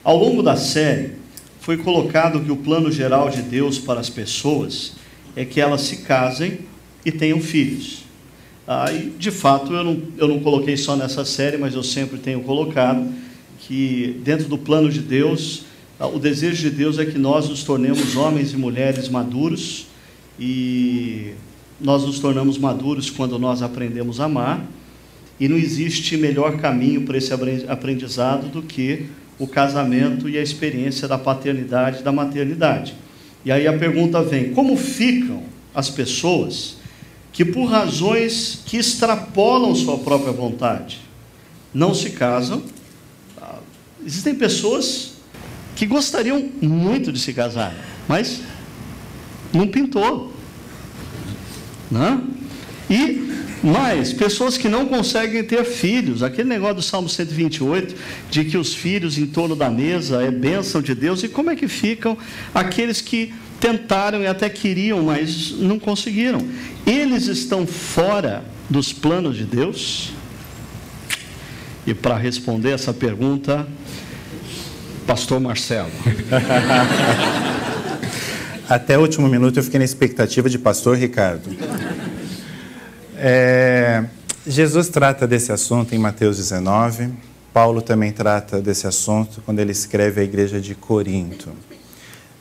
Ao longo da série, foi colocado que o plano geral de Deus para as pessoas é que elas se casem e tenham filhos. E de fato, eu não coloquei só nessa série, mas eu sempre tenho colocado que dentro do plano de Deus, o desejo de Deus é que nós nos tornemos homens e mulheres maduros, e nós nos tornamos maduros quando nós aprendemos a amar, e não existe melhor caminho para esse aprendizado do que o casamento e a experiência da paternidade e da maternidade. E aí a pergunta vem: como ficam as pessoas que, por razões que extrapolam sua própria vontade, não se casam? Existem pessoas que gostariam muito de se casar, mas não pintou, né? Mas pessoas que não conseguem ter filhos, aquele negócio do Salmo 128, de que os filhos em torno da mesa é bênção de Deus. E como é que ficam aqueles que tentaram e até queriam, mas não conseguiram? Eles estão fora dos planos de Deus? E para responder essa pergunta, Pastor Marcelo. Até o último minuto eu fiquei na expectativa de Pastor Ricardo. Jesus trata desse assunto em Mateus 19, Paulo também trata desse assunto quando ele escreve à igreja de Corinto.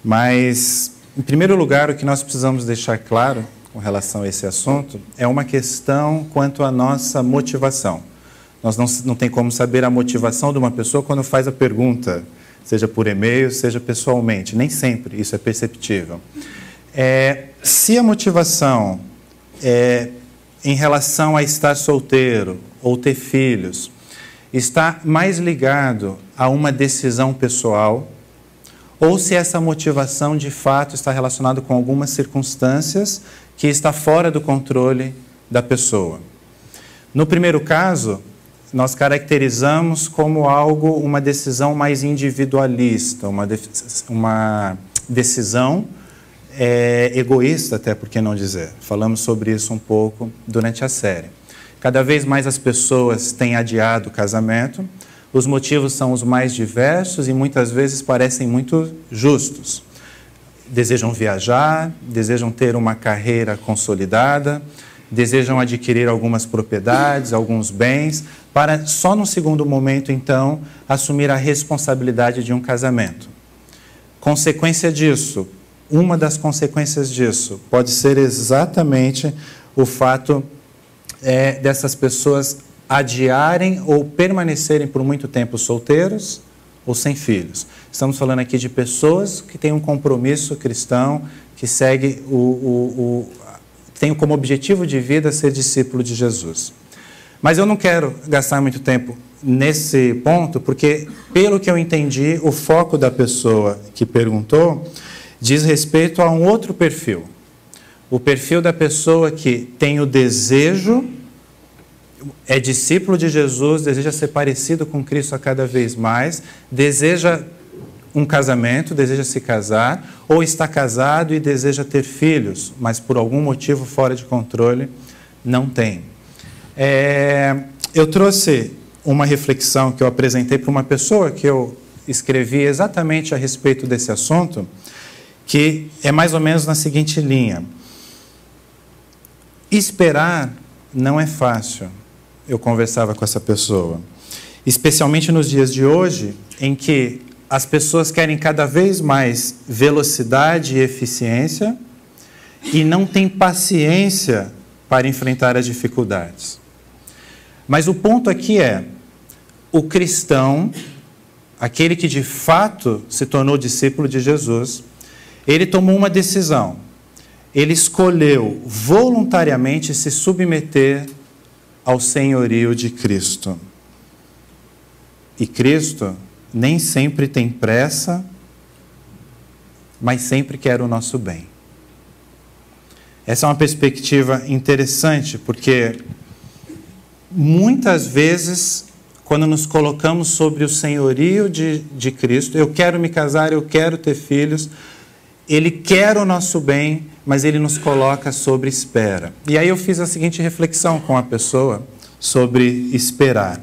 Mas, em primeiro lugar, o que nós precisamos deixar claro com relação a esse assunto é uma questão quanto à nossa motivação. Nós não tem como saber a motivação de uma pessoa quando faz a pergunta, seja por e-mail, seja pessoalmente. Nem sempre isso é perceptível. Se a motivação em relação a estar solteiro ou ter filhos está mais ligado a uma decisão pessoal, ou se essa motivação de fato está relacionada com algumas circunstâncias que está fora do controle da pessoa. No primeiro caso, nós caracterizamos como algo, uma decisão mais individualista, uma decisão egoísta, até por que não dizer. Falamos sobre isso um pouco durante a série. Cada vez mais as pessoas têm adiado o casamento, os motivos são os mais diversos e muitas vezes parecem muito justos. Desejam viajar, desejam ter uma carreira consolidada, desejam adquirir algumas propriedades, alguns bens, para só no segundo momento, então, assumir a responsabilidade de um casamento. Consequência disso, uma das consequências disso pode ser exatamente o fato dessas pessoas adiarem ou permanecerem por muito tempo solteiros ou sem filhos. Estamos falando aqui de pessoas que têm um compromisso cristão, que segue tem como objetivo de vida ser discípulo de Jesus. Mas eu não quero gastar muito tempo nesse ponto, porque, pelo que eu entendi, o foco da pessoa que perguntou diz respeito a um outro perfil. O perfil da pessoa que tem o desejo, é discípulo de Jesus, deseja ser parecido com Cristo a cada vez mais, deseja um casamento, deseja se casar, ou está casado e deseja ter filhos, mas por algum motivo fora de controle não tem. Eu trouxe uma reflexão que eu apresentei para uma pessoa que eu escrevi exatamente a respeito desse assunto, que é mais ou menos na seguinte linha: esperar não é fácil. Eu conversava com essa pessoa, especialmente nos dias de hoje, em que as pessoas querem cada vez mais velocidade e eficiência e não têm paciência para enfrentar as dificuldades. Mas o ponto aqui é: o cristão, aquele que de fato se tornou discípulo de Jesus, ele tomou uma decisão. Ele escolheu voluntariamente se submeter ao senhorio de Cristo. E Cristo nem sempre tem pressa, mas sempre quer o nosso bem. Essa é uma perspectiva interessante, porque muitas vezes, quando nos colocamos sobre o senhorio de Cristo, eu quero me casar, eu quero ter filhos, Ele quer o nosso bem, mas Ele nos coloca sobre espera. E aí eu fiz a seguinte reflexão com a pessoa sobre esperar.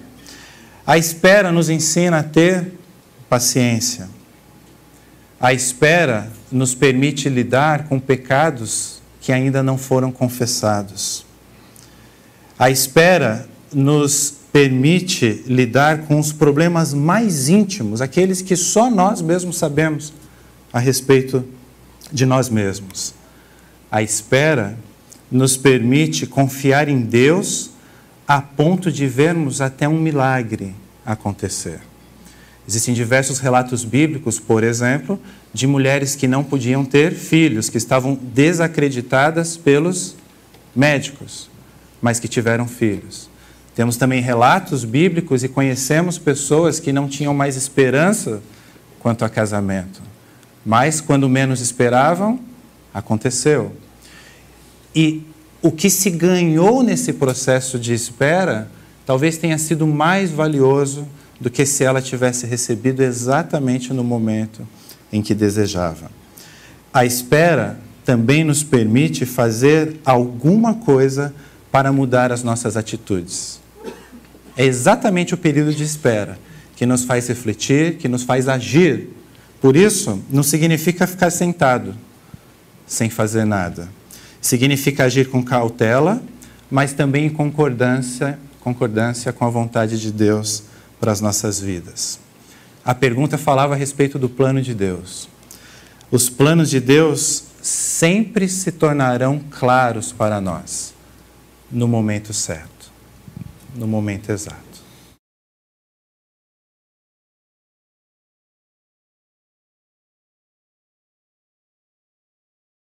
A espera nos ensina a ter paciência. A espera nos permite lidar com pecados que ainda não foram confessados. A espera nos permite lidar com os problemas mais íntimos, aqueles que só nós mesmos sabemos a respeito de nós mesmos. A espera nos permite confiar em Deus a ponto de vermos até um milagre acontecer. Existem diversos relatos bíblicos, por exemplo, de mulheres que não podiam ter filhos, que estavam desacreditadas pelos médicos, mas que tiveram filhos. Temos também relatos bíblicos e conhecemos pessoas que não tinham mais esperança quanto a casamento. Mas, quando menos esperavam, aconteceu. E o que se ganhou nesse processo de espera talvez tenha sido mais valioso do que se ela tivesse recebido exatamente no momento em que desejava. A espera também nos permite fazer alguma coisa para mudar as nossas atitudes. É exatamente o período de espera que nos faz refletir, que nos faz agir. Por isso, não significa ficar sentado, sem fazer nada. Significa agir com cautela, mas também em concordância com a vontade de Deus para as nossas vidas. A pergunta falava a respeito do plano de Deus. Os planos de Deus sempre se tornarão claros para nós no momento certo, no momento exato.